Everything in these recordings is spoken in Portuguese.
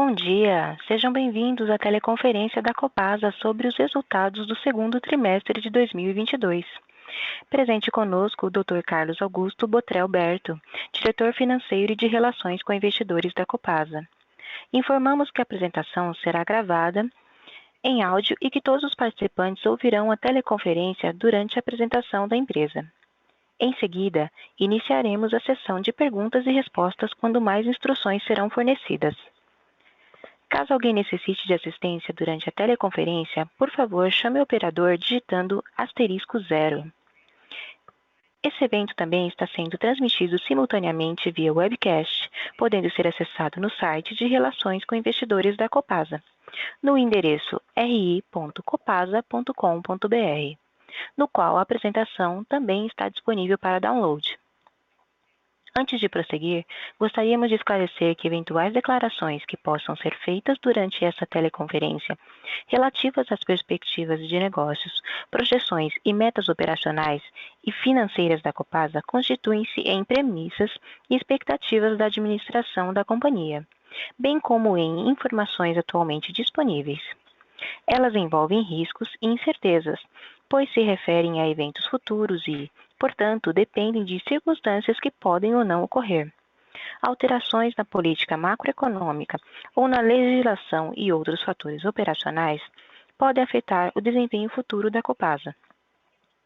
Bom dia, sejam bem-vindos à teleconferência da Copasa sobre os resultados do segundo trimestre de 2022. Presente conosco o Dr. Carlos Augusto Botrel Berto, diretor financeiro e de Relações com Investidores da Copasa. Informamos que a apresentação será gravada em áudio e que todos os participantes ouvirão a teleconferência durante a apresentação da empresa. Em seguida, iniciaremos a sessão de perguntas e respostas quando mais instruções serão fornecidas. Caso alguém necessite de assistência durante a teleconferência, por favor, chame o operador digitando *0. Esse evento também está sendo transmitido simultaneamente via webcast, podendo ser acessado no site de Relações com Investidores da Copasa, no endereço ri.copasa.com.br, no qual a apresentação também está disponível para download. Antes de prosseguir, gostaríamos de esclarecer que eventuais declarações que possam ser feitas durante essa teleconferência, relativas às perspectivas de negócios, projeções e metas operacionais e financeiras da Copasa, constituem-se em premissas e expectativas da administração da companhia, bem como em informações atualmente disponíveis. Elas envolvem riscos e incertezas, pois se referem a eventos futuros e, portanto, dependem de circunstâncias que podem ou não ocorrer. Alterações na política macroeconômica ou na legislação e outros fatores operacionais podem afetar o desempenho futuro da Copasa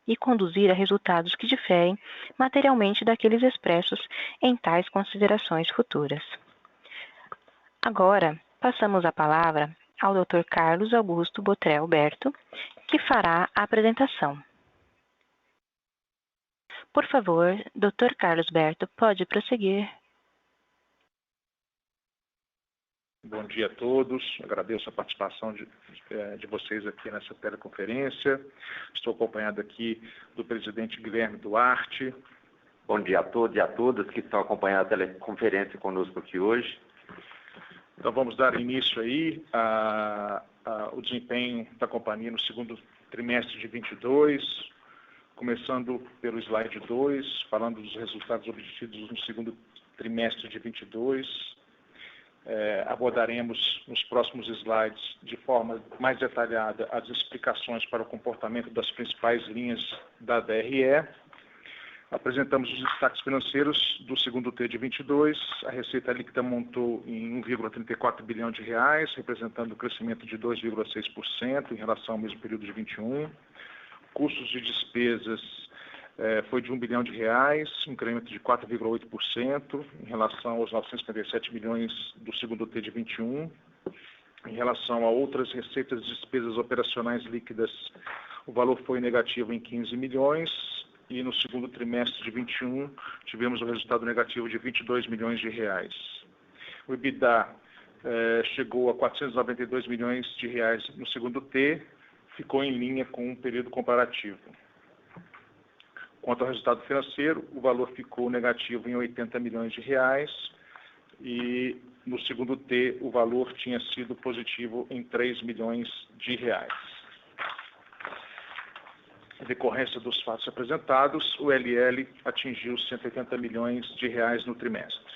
e conduzir a resultados que diferem materialmente daqueles expressos em tais considerações futuras. Agora, passamos a palavra ao Dr. Carlos Augusto Botrel Berto, que fará a apresentação. Por favor, Dr. Carlos Berto, pode prosseguir. Bom dia a todos, agradeço a participação de vocês aqui nessa teleconferência. Estou acompanhado aqui do presidente Guilherme Duarte. Bom dia a todos e a todas que estão acompanhando a teleconferência conosco aqui hoje. Então vamos dar início aí ao desempenho da companhia no segundo trimestre de 22, começando pelo slide 2, falando dos resultados obtidos no segundo trimestre de 22. Abordaremos nos próximos slides de forma mais detalhada as explicações para o comportamento das principais linhas da DRE. Apresentamos os destaques financeiros do segundo T de 22. A receita líquida montou em 1,34 bilhão de reais, representando um crescimento de 2,6% em relação ao mesmo período de 21. Custos de despesas foi de 1 bilhão de reais, um incremento de 4,8% em relação aos 957 milhões do segundo T de 21. Em relação a outras receitas e despesas operacionais líquidas, o valor foi negativo em 15 milhões. E no segundo trimestre de 21, tivemos um resultado negativo de 22 milhões de reais. O EBITDA chegou a 492 milhões de reais no segundo T, ficou em linha com um período comparativo. Quanto ao resultado financeiro, o valor ficou negativo em 80 milhões de reais e no segundo T o valor tinha sido positivo em 3 milhões de reais. Em decorrência dos fatos apresentados, o LL atingiu 180 milhões de reais no trimestre.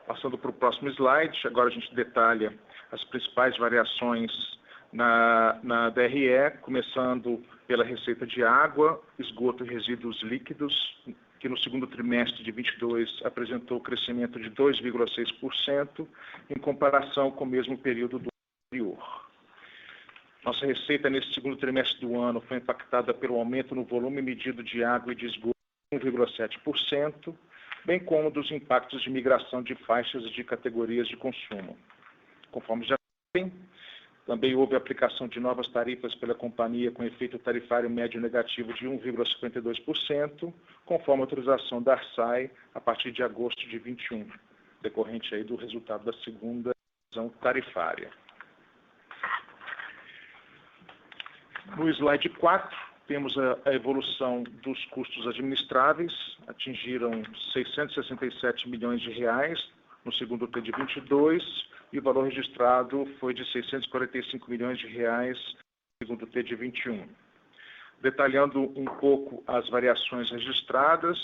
Passando para o próximo slide, agora a gente detalha as principais variações na DRE, começando pela receita de água, esgoto e resíduos líquidos, que no segundo trimestre de 22 apresentou crescimento de 2,6% em comparação com o mesmo período do anterior. Nossa receita nesse segundo trimestre do ano foi impactada pelo aumento no volume medido de água e de esgoto de 1,7%, bem como dos impactos de migração de faixas de categorias de consumo. Conforme já sabem, também houve a aplicação de novas tarifas pela companhia com efeito tarifário médio negativo de 1,52%, conforme a autorização da ARSAI a partir de agosto de 21, decorrente aí do resultado da segunda revisão tarifária. No slide 4, temos a evolução dos custos administráveis, atingiram 667 milhões de reais no segundo T de 22 e o valor registrado foi de 645 milhões de reais no segundo T de 21. Detalhando um pouco as variações registradas,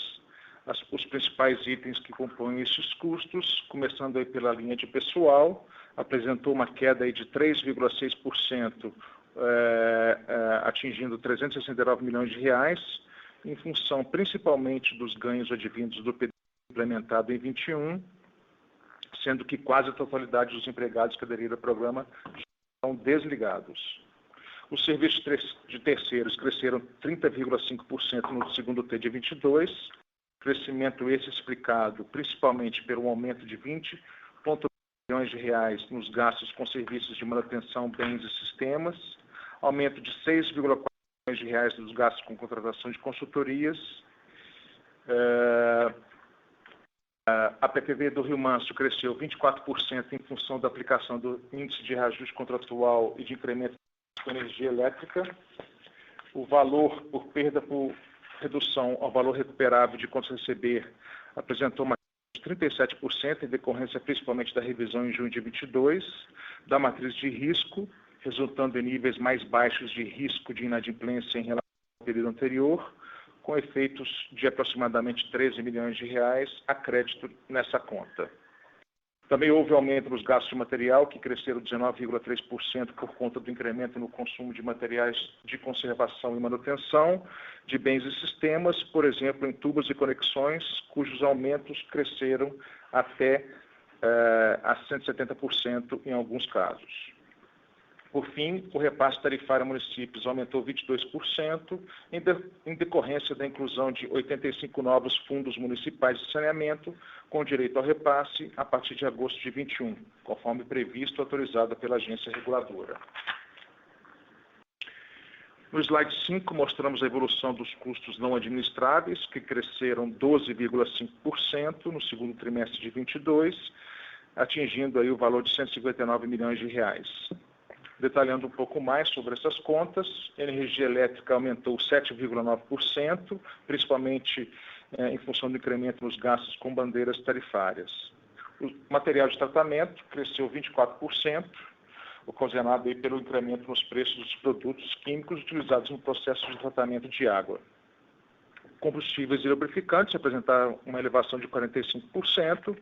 os principais itens que compõem esses custos, começando aí pela linha de pessoal, apresentou uma queda aí de 3,6%, atingindo 369 milhões de reais, em função principalmente dos ganhos advindos do PDD implementado em 21, sendo que quase a totalidade dos empregados que aderiram ao programa estão desligados. Os serviços de terceiros cresceram 30,5% no segundo T de 22, crescimento esse explicado principalmente pelo aumento de 20,1 milhões de reais nos gastos com serviços de manutenção, bens e sistemas, aumento de 6,4 milhões de reais nos gastos com contratação de consultorias. A PPV do Rio Manso cresceu 24% em função da aplicação do índice de reajuste contratual e de incremento de energia elétrica. O valor por perda por redução ao valor recuperável de contas a receber apresentou uma queda de 37% em decorrência principalmente da revisão em junho de 22, da matriz de risco, resultando em níveis mais baixos de risco de inadimplência em relação ao período anterior, com efeitos de aproximadamente 13 milhões de reais a crédito nessa conta. Também houve aumento nos gastos de material, que cresceram 19,3% por conta do incremento no consumo de materiais de conservação e manutenção, de bens e sistemas, por exemplo, em tubos e conexões, cujos aumentos cresceram até a 170% em alguns casos. Por fim, o repasse tarifário a municípios aumentou 22%, em decorrência da inclusão de 85 novos fundos municipais de saneamento, com direito ao repasse a partir de agosto de 21, conforme previsto e autorizada pela agência reguladora. No slide 5, mostramos a evolução dos custos não administráveis, que cresceram 12,5% no segundo trimestre de 22, atingindo aí o valor de 159 milhões de reais. Detalhando um pouco mais sobre essas contas, a energia elétrica aumentou 7,9%, principalmente em função do incremento nos gastos com bandeiras tarifárias. O material de tratamento cresceu 24%, ocasionado aí pelo incremento nos preços dos produtos químicos utilizados no processo de tratamento de água. Combustíveis e lubrificantes apresentaram uma elevação de 45%,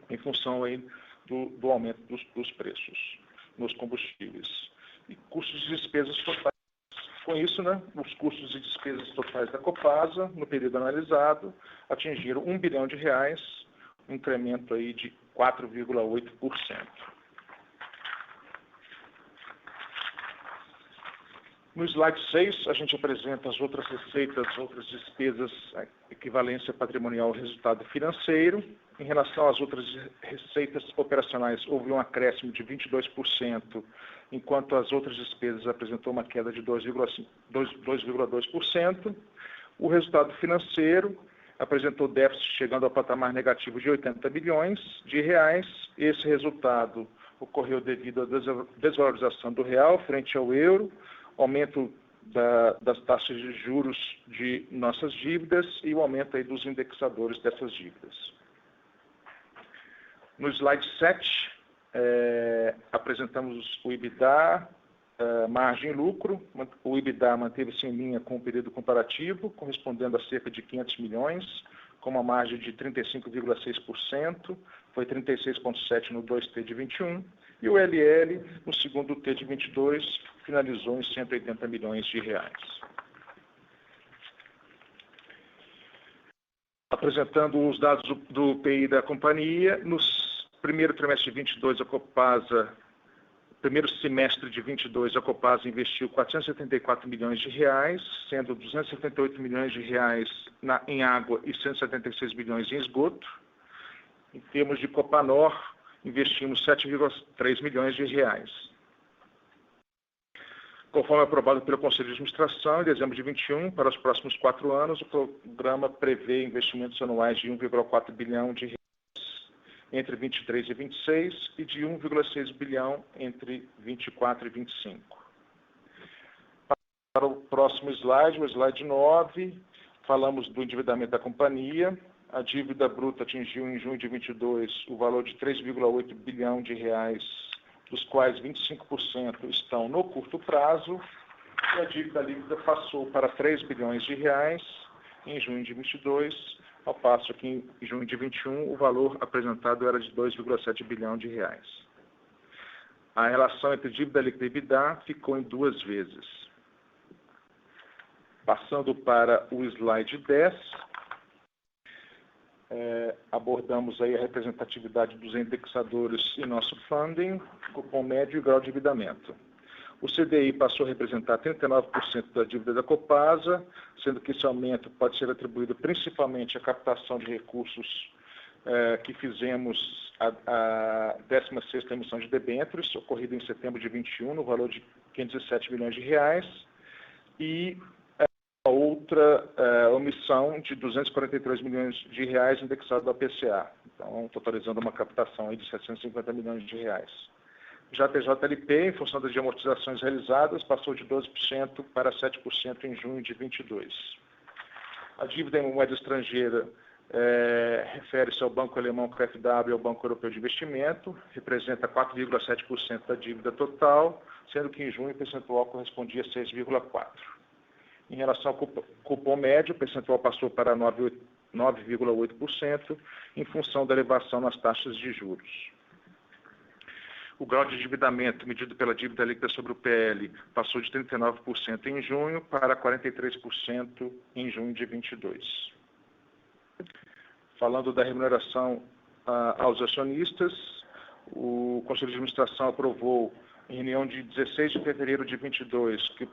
em função aí do aumento dos preços nos combustíveis. E custos de despesas totais. Com isso, os custos e despesas totais da Copasa, no período analisado, atingiram R$ 1 bilhão, um incremento aí de 4,8%. No slide 6, a gente apresenta as outras receitas, outras despesas, equivalência patrimonial ao resultado financeiro. Em relação às outras receitas operacionais, houve um acréscimo de 22%, enquanto as outras despesas apresentou uma queda de 2,2%. O resultado financeiro apresentou déficit chegando ao patamar negativo de 80 milhões de reais. Esse resultado ocorreu devido à desvalorização do real frente ao euro, aumento das taxas de juros de nossas dívidas e o aumento aí dos indexadores dessas dívidas. No slide 7, apresentamos o EBITDA, margem e lucro. O EBITDA manteve-se em linha com o período comparativo, correspondendo a cerca de 500 milhões, com uma margem de 35,6%, foi 36,7% no 2T de 21, e o LL, no segundo T de 22, finalizou em 180 milhões de reais. Apresentando os dados do PI da companhia, no primeiro trimestre de 22, primeiro semestre de 22, a Copasa investiu 474 milhões de reais, sendo 278 milhões de reais em água e 176 milhões em esgoto. Em termos de Copanor, investimos 7,3 milhões de reais. Conforme aprovado pelo Conselho de Administração, em dezembro de 21, para os próximos 4 anos, o programa prevê investimentos anuais de 1,4 bilhão de reais entre 23 e 26 e de 1,6 bilhão entre 24 e 25. Para o próximo slide, o slide 9, falamos do endividamento da companhia. A dívida bruta atingiu em junho de 22 o valor de 3,8 bilhão de reais, dos quais 25% estão no curto prazo, e a dívida líquida passou para 3 bilhões de reais em junho de 22, ao passo que em junho de 21 o valor apresentado era de 2,7 bilhão de reais. A relação entre dívida líquida e EBITDA ficou em 2 vezes. Passando para o slide 10, abordamos aí a representatividade dos indexadores em nosso funding, cupom médio e grau de endividamento. O CDI passou a representar 39% da dívida da Copasa, sendo que esse aumento pode ser atribuído principalmente à captação de recursos que fizemos a 16ª emissão de debêntures, ocorrida em setembro de 21, no valor de 507 milhões de reais, e a outra omissão de 243 milhões de reais indexado ao PCA, então totalizando uma captação aí de 750 milhões de reais. Já a TJLP, em função das amortizações realizadas, passou de 12% para 7% em junho de 22. A dívida em moeda estrangeira refere-se ao Banco Alemão KfW e ao Banco Europeu de Investimento, representa 4,7% da dívida total, sendo que em junho o percentual correspondia a 6,4%. Em relação ao cupom médio, o percentual passou para 9,8%, em função da elevação nas taxas de juros. O grau de endividamento medido pela dívida líquida sobre o PL passou de 39% em junho para 43% em junho de 22. Falando da remuneração aos acionistas, o Conselho de Administração aprovou, em reunião de 16 de fevereiro de 22, que o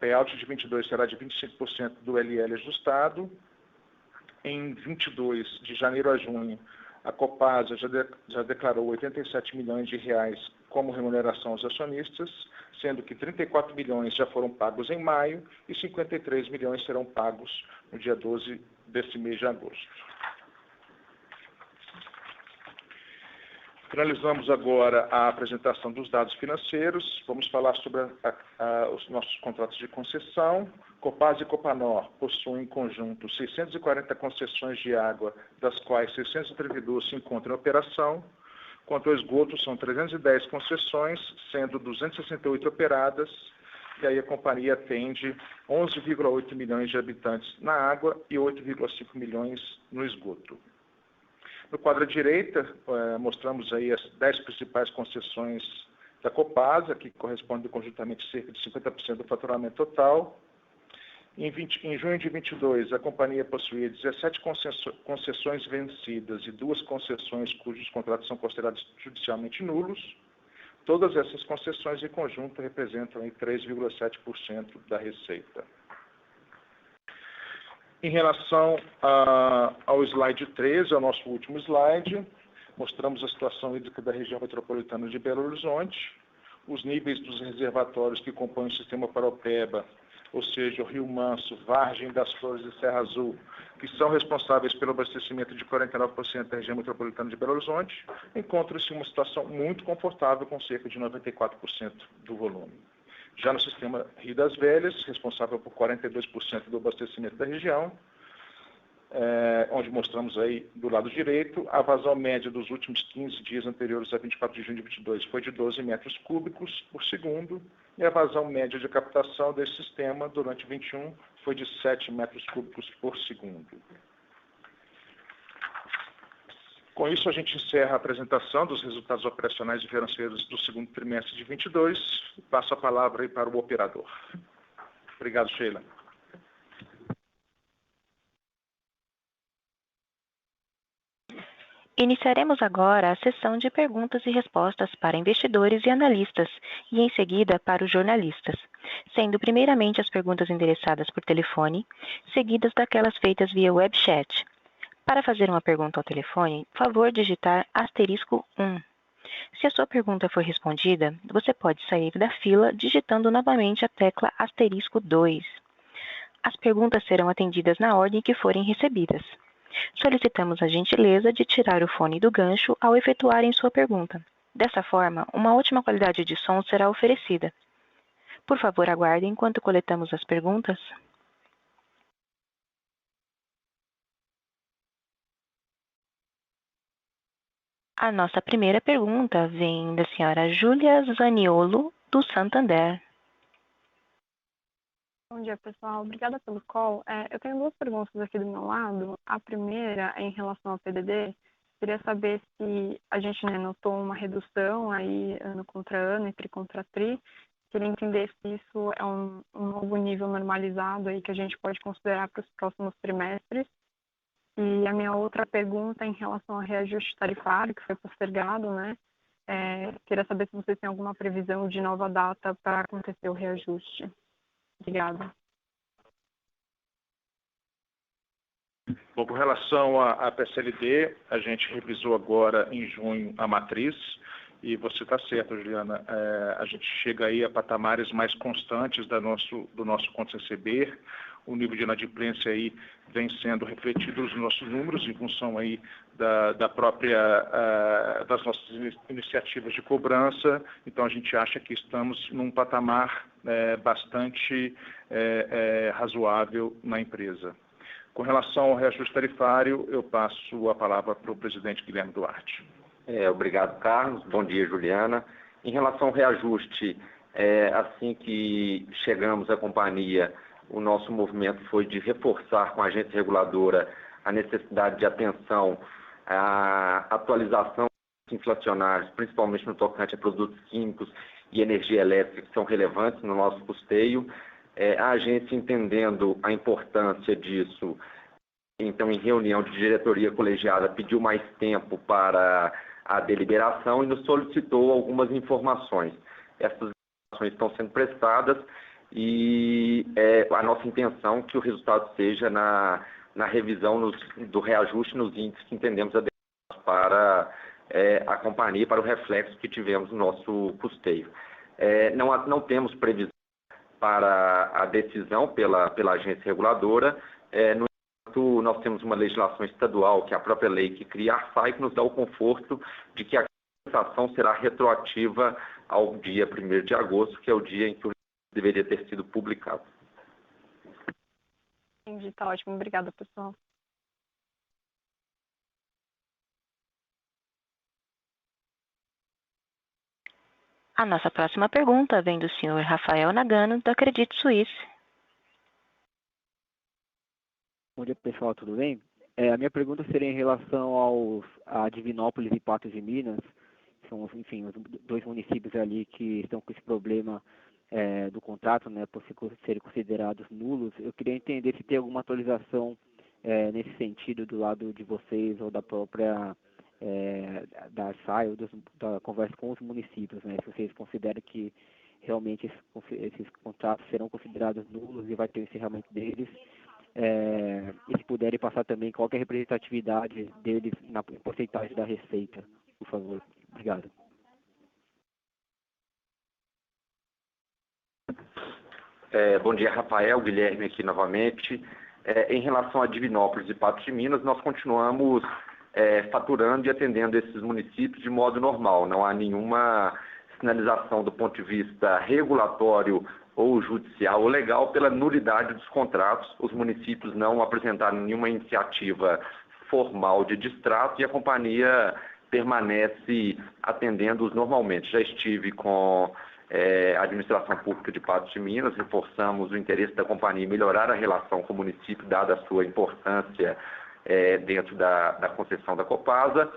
payout de 22 será de 25% do LL ajustado. Em 22, de janeiro a junho, a Copasa já declarou 87 milhões de reais como remuneração aos acionistas, sendo que 34 milhões já foram pagos em maio e 53 milhões serão pagos no dia 12 desse mês de agosto. Finalizamos agora a apresentação dos dados financeiros. Vamos falar sobre os nossos contratos de concessão. Copasa e Copanor possuem em conjunto 640 concessões de água, das quais 632 se encontram em operação. Quanto ao esgoto, são 310 concessões, sendo 268 operadas, e aí a companhia atende 11,8 milhões de habitantes na água e 8,5 milhões no esgoto. No quadro à direita, mostramos aí as 10 principais concessões da Copasa, que correspondem conjuntamente a cerca de 50% do faturamento total. Em junho de 22, a companhia possuía 17 concessões vencidas e 2 concessões cujos contratos são considerados judicialmente nulos. Todas essas concessões em conjunto representam 3,7% da receita. Em relação ao slide 13, ao nosso último slide, mostramos a situação hídrica da região metropolitana de Belo Horizonte, os níveis dos reservatórios que compõem o sistema Paraopeba, ou seja, o Rio Manso, Vargem das Flores e Serra Azul, que são responsáveis pelo abastecimento de 49% da região metropolitana de Belo Horizonte, encontram-se em uma situação muito confortável, com cerca de 94% do volume. Já no sistema Rio das Velhas, responsável por 42% do abastecimento da região, onde mostramos aí do lado direito, a vazão média dos últimos 15 dias anteriores a 24 de junho de 22 foi de 12 metros cúbicos por segundo, e a vazão média de captação desse sistema durante 21 foi de 7 metros cúbicos por segundo. Com isso, a gente encerra a apresentação dos resultados operacionais e financeiros do segundo trimestre de 22 e passo a palavra aí para o operador. Obrigado, Sheila. Iniciaremos agora a sessão de perguntas e respostas para investidores e analistas e, em seguida, para os jornalistas, sendo primeiramente as perguntas endereçadas por telefone, seguidas daquelas feitas via web chat. Para fazer uma pergunta ao telefone, por favor digitar *1. Se a sua pergunta for respondida, você pode sair da fila digitando novamente a tecla *2. As perguntas serão atendidas na ordem que forem recebidas. Solicitamos a gentileza de tirar o fone do gancho ao efetuarem sua pergunta. Dessa forma, uma ótima qualidade de som será oferecida. Por favor, aguardem enquanto coletamos as perguntas. A nossa primeira pergunta vem da senhora Júlia Zaniolo, do Santander. Bom dia, pessoal. Obrigada pelo call. Eu tenho duas perguntas aqui do meu lado. A primeira é em relação ao PDD. Queria saber se a gente, né, notou uma redução aí ano contra ano, tri contra tri. Queria entender se isso é um novo nível normalizado aí que a gente pode considerar para os próximos trimestres. E a minha outra pergunta é em relação ao reajuste tarifário, que foi postergado, né? Queria saber se vocês têm alguma previsão de nova data para acontecer o reajuste. Obrigada. Bom, com relação à PSLD, a gente revisou agora em junho a matriz, e você está certo, Juliana, a gente chega aí a patamares mais constantes do nosso conto CCB, o nível de inadimplência aí vem sendo refletido nos nossos números em função aí das nossas iniciativas de cobrança. Então a gente acha que estamos num patamar bastante razoável na empresa. Com relação ao reajuste tarifário, eu passo a palavra para o presidente Guilherme Duarte. Obrigado, Carlos. Bom dia, Juliana. Em relação ao reajuste, assim que chegamos à companhia, o nosso movimento foi de reforçar com a agência reguladora a necessidade de atenção à atualização inflacionários, principalmente no tocante a produtos químicos e energia elétrica, que são relevantes no nosso custeio. A agência, entendendo a importância disso, então, em reunião de diretoria colegiada, pediu mais tempo para a deliberação e nos solicitou algumas informações. Essas informações estão sendo prestadas e a nossa intenção que o resultado seja na revisão do reajuste nos índices que entendemos adequados para a companhia, para o reflexo que tivemos no nosso custeio. Não temos previsão para a decisão pela agência reguladora. No entanto, nós temos uma legislação estadual, que é a própria lei que cria a ARFAI, que nos dá o conforto de que a compensação será retroativa ao dia 1º de agosto, que é o dia em que o deveria ter sido publicado. Entendi, tá ótimo. Obrigada, pessoal. A nossa próxima pergunta vem do senhor Rafael Nagano, da Credit Suisse. Bom dia, pessoal, tudo bem? A minha pergunta seria em relação a Divinópolis e Patos de Minas. São, enfim, os dois municípios ali que estão com esse problema do contrato, né, por serem considerados nulos. Eu queria entender se tem alguma atualização nesse sentido do lado de vocês ou da própria da ARSAI ou da conversa com os municípios, né? Se vocês consideram que realmente esses contratos serão considerados nulos e vai ter o encerramento deles, e se puderem passar também qual que é a representatividade deles na porcentagem da receita, por favor. Obrigado. Bom dia, Rafael, Guilherme aqui novamente. Em relação a Divinópolis e Patos de Minas, nós continuamos faturando e atendendo esses municípios de modo normal. Não há nenhuma sinalização do ponto de vista regulatório ou judicial ou legal pela nulidade dos contratos. Os municípios não apresentaram nenhuma iniciativa formal de distrato e a companhia permanece atendendo-os normalmente. Já estive com a administração pública de Patos de Minas, reforçamos o interesse da companhia em melhorar a relação com o município, dada a sua importância dentro da concessão da Copasa,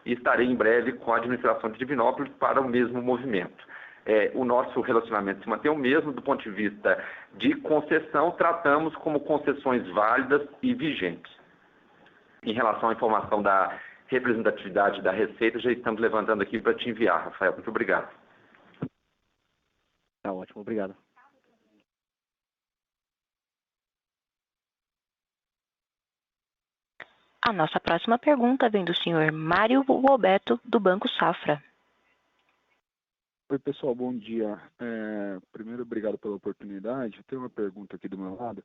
e estarei em breve com a administração de Divinópolis para o mesmo movimento. O nosso relacionamento se mantém o mesmo do ponto de vista de concessão, tratamos como concessões válidas e vigentes. Em relação à informação da representatividade da Receita, já estamos levantando aqui para te enviar, Rafael. Muito obrigado. Tá ótimo, obrigado. A nossa próxima pergunta vem do senhor Mário Roberto, do Banco Safra. Oi, pessoal, bom dia. Primeiro, obrigado pela oportunidade. Eu tenho uma pergunta aqui do meu lado.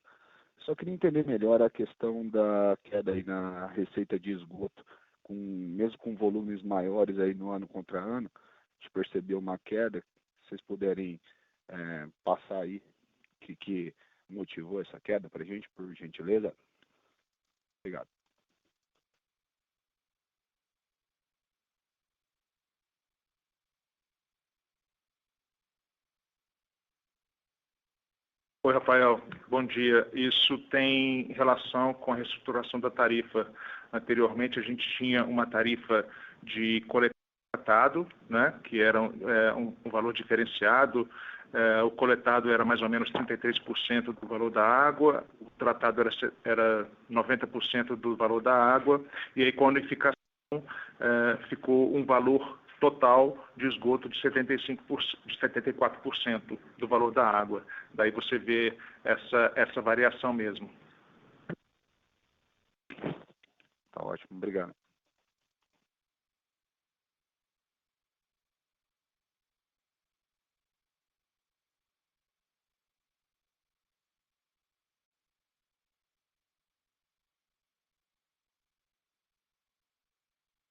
Só queria entender melhor a questão da queda aí na receita de esgoto. Mesmo com volumes maiores aí no ano contra ano, a gente percebeu uma queda. Se vocês puderem passar aí o que motivou essa queda para a gente, por gentileza. Obrigado. Oi, Rafael. Bom dia. Isso tem relação com a reestruturação da tarifa. Anteriormente, a gente tinha uma tarifa de coletado, né, que era um valor diferenciado. O coletado era mais ou menos 33% do valor da água, o tratado era 90% do valor da água, e aí com a unificação ficou um valor total de esgoto de 74% do valor da água. Daí você vê essa variação mesmo. Tá ótimo, obrigado.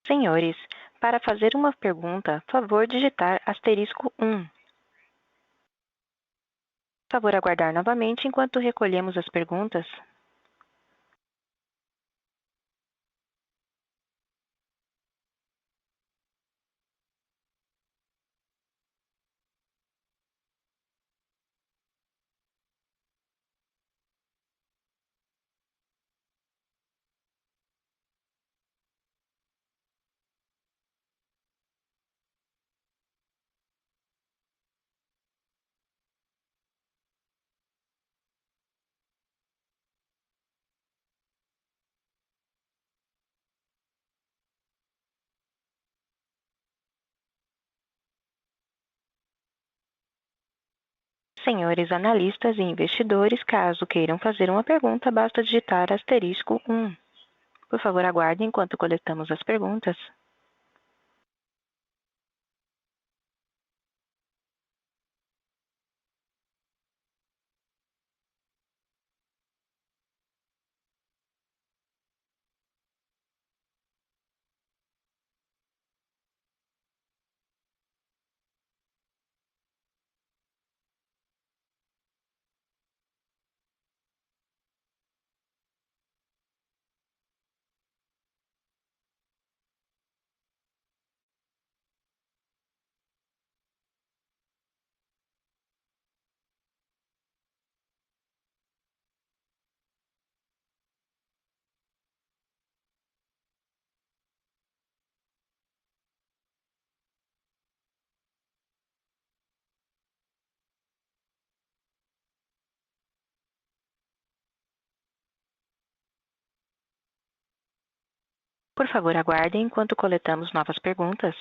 Senhores, para fazer uma pergunta, favor digitar *1. Favor aguardar novamente enquanto recolhemos as perguntas. Senhores analistas e investidores, caso queiram fazer uma pergunta, basta digitar *1. Por favor, aguardem enquanto coletamos as perguntas. Por favor, aguardem enquanto coletamos novas perguntas.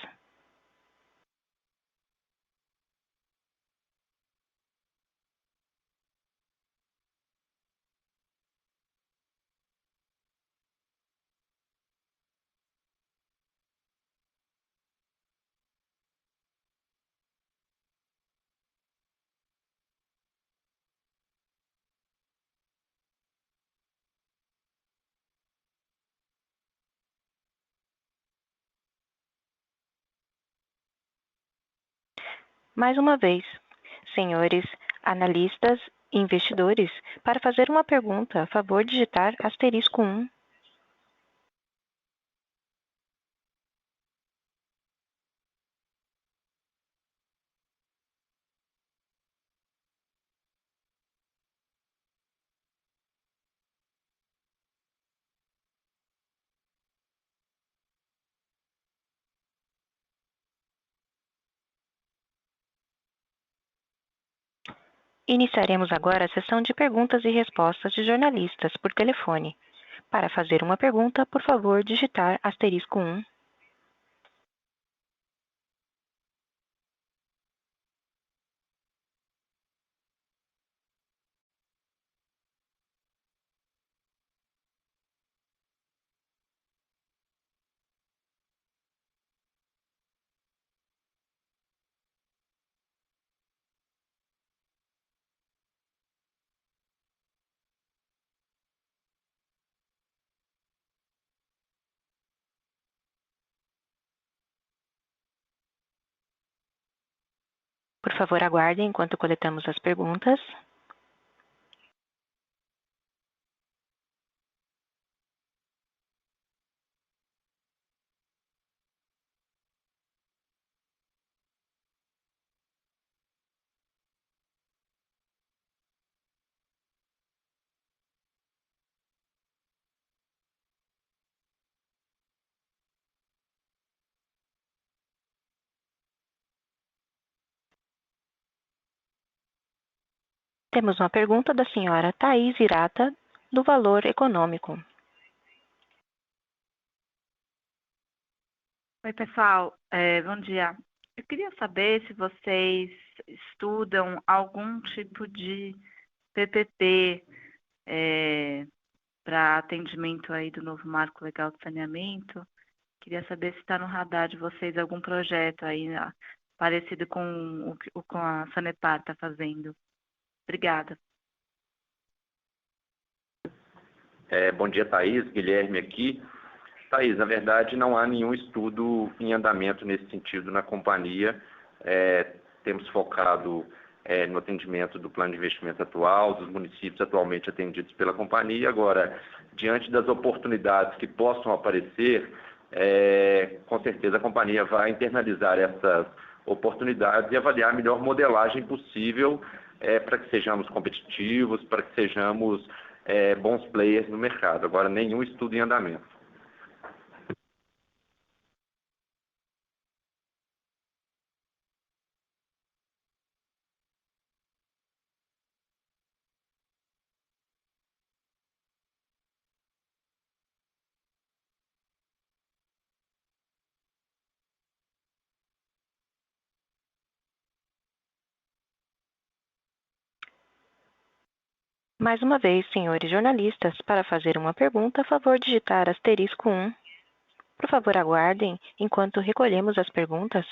Mais uma vez, senhores analistas e investidores, para fazer uma pergunta, favor digitar *1. Iniciaremos agora a sessão de perguntas e respostas de jornalistas por telefone. Para fazer uma pergunta, por favor, digitar *1. Por favor, aguardem enquanto coletamos as perguntas. Temos uma pergunta da senhora Thaís Irata, do Valor Econômico. Oi, pessoal. Bom dia. Eu queria saber se vocês estudam algum tipo de PPP para atendimento aí do novo Marco Legal de Saneamento. Queria saber se está no radar de vocês algum projeto aí parecido com o que a Sanepar está fazendo. Obrigada. Bom dia, Thaís. Guilherme aqui. Thaís, na verdade, não há nenhum estudo em andamento nesse sentido na companhia. Temos focado no atendimento do plano de investimento atual, dos municípios atualmente atendidos pela companhia. Agora, diante das oportunidades que possam aparecer, com certeza a companhia vai internalizar essas oportunidades e avaliar a melhor modelagem possível para que sejamos competitivos, para que sejamos bons players no mercado. Agora, nenhum estudo em andamento. Mais uma vez, senhores jornalistas, para fazer uma pergunta, a favor digitar *1. Por favor, aguardem enquanto recolhemos as perguntas.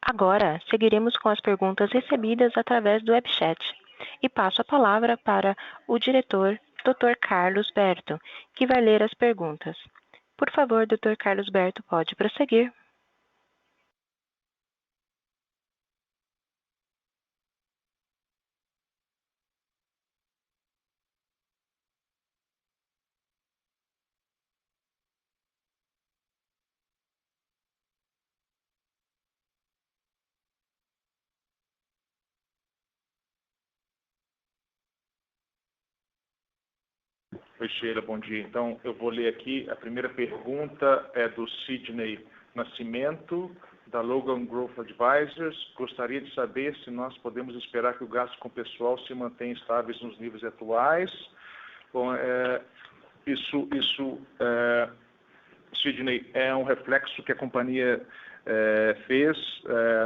Agora, seguiremos com as perguntas recebidas através do webchat e passo a palavra para o diretor, Dr. Carlos Berto, que vai ler as perguntas. Por favor, Dr. Carlos Berto, pode prosseguir. Oi, Sheila, bom dia. Então, eu vou ler aqui. A primeira pergunta é do Sidney Nascimento, da Logan Growth Advisors. Gostaria de saber se nós podemos esperar que o gasto com pessoal se mantenha estáveis nos níveis atuais. Bom, Sidney, é um reflexo que a companhia fez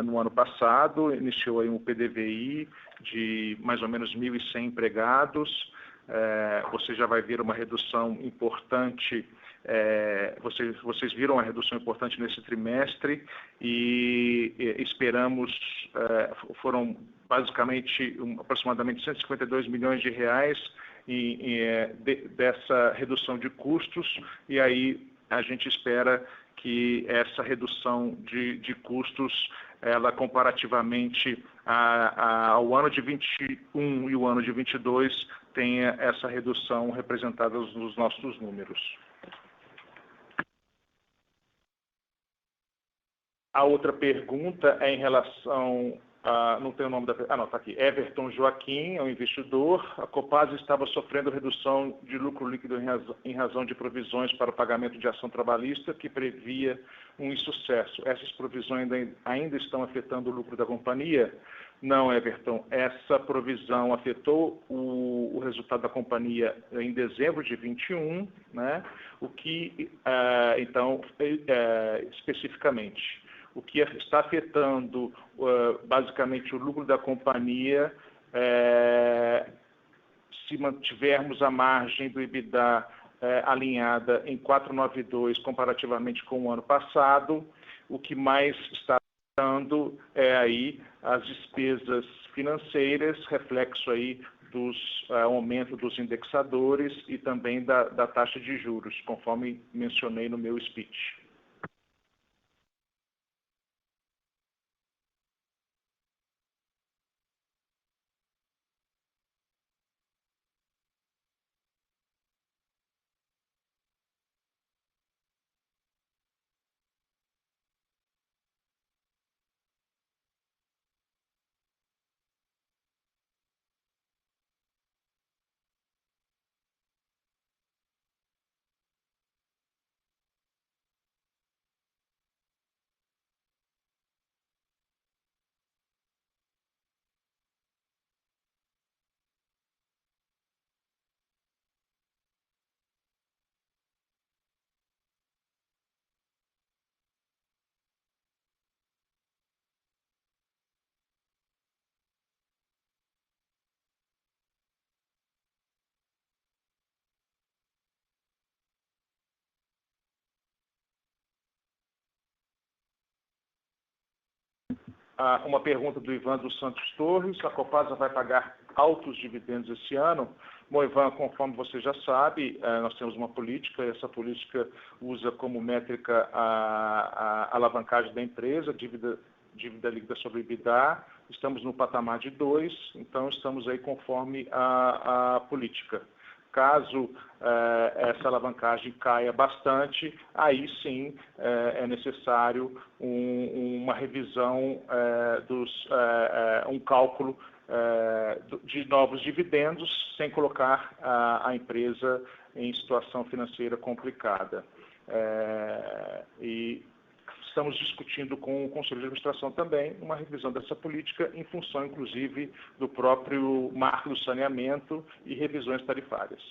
no ano passado, iniciou aí um PDVI de mais ou menos 1.100 empregados. Você já vai ver uma redução importante, vocês viram uma redução importante nesse trimestre e esperamos, foram basicamente aproximadamente 152 milhões de reais dessa redução de custos, e aí a gente espera que essa redução de custos, ela comparativamente ao ano de 21 e o ano de 22, tenha essa redução representada nos nossos números. A outra pergunta é em relação não tem o nome da... não, está aqui. Everton Joaquim é um investidor. A Copasa estava sofrendo redução de lucro líquido em razão de provisões para o pagamento de ação trabalhista que previa um insucesso. Essas provisões ainda estão afetando o lucro da companhia? Não, Everton. Essa provisão afetou o resultado da companhia em dezembro de 21, né? O que, então, especificamente, o que está afetando basicamente o lucro da companhia, se mantivermos a margem do EBITDA alinhada em 492 comparativamente com o ano passado, o que mais está afetando é aí as despesas financeiras, reflexo aí dos aumento dos indexadores e também da taxa de juros, conforme mencionei no meu speech. uma pergunta do Ivan dos Santos Torres: a Copasa vai pagar altos dividendos esse ano? Bom, Ivan, conforme você já sabe, nós temos uma política, e essa política usa como métrica a alavancagem da empresa, dívida líquida sobre EBITDA. Estamos no patamar de 2, então estamos aí conforme a política. Caso essa alavancagem caia bastante, aí sim é necessário uma revisão um cálculo de novos dividendos, sem colocar a empresa em situação financeira complicada. E estamos discutindo com o Conselho de Administração também uma revisão dessa política, em função, inclusive, do próprio marco do saneamento e revisões tarifárias.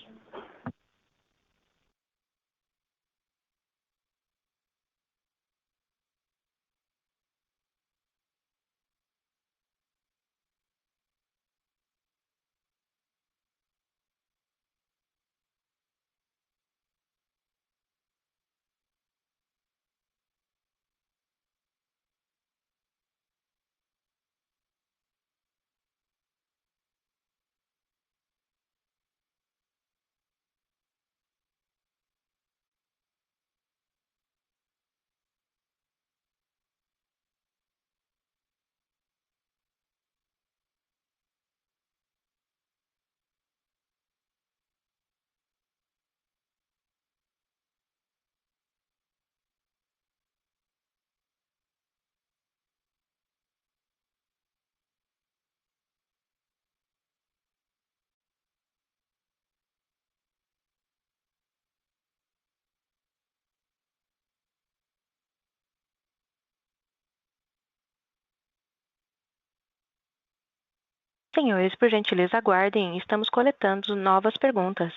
Senhores, por gentileza, aguardem. Estamos coletando novas perguntas.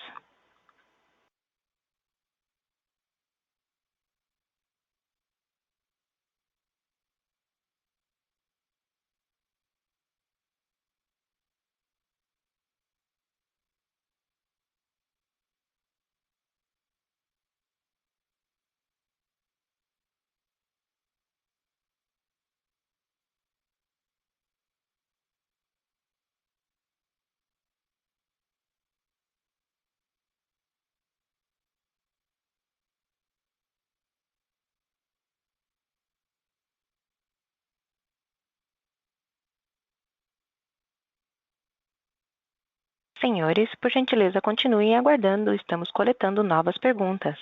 Senhores, por gentileza, continuem aguardando. Estamos coletando novas perguntas.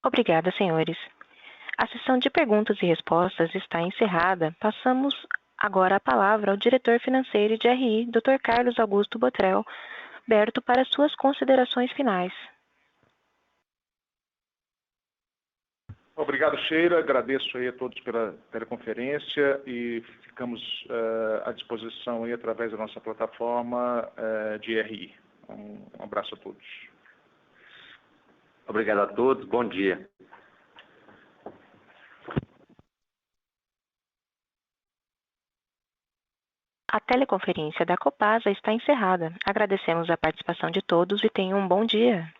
Obrigada, senhores. A sessão de perguntas e respostas está encerrada. Passamos agora a palavra ao diretor financeiro de RI, Dr. Carlos Augusto Botrel Berto, para suas considerações finais. Obrigado, Sheila. Agradeço aí a todos pela teleconferência e ficamos à disposição aí através da nossa plataforma de RI. Um abraço a todos. Obrigado a todos. Bom dia. A teleconferência da Copasa está encerrada. Agradecemos a participação de todos e tenham um bom dia.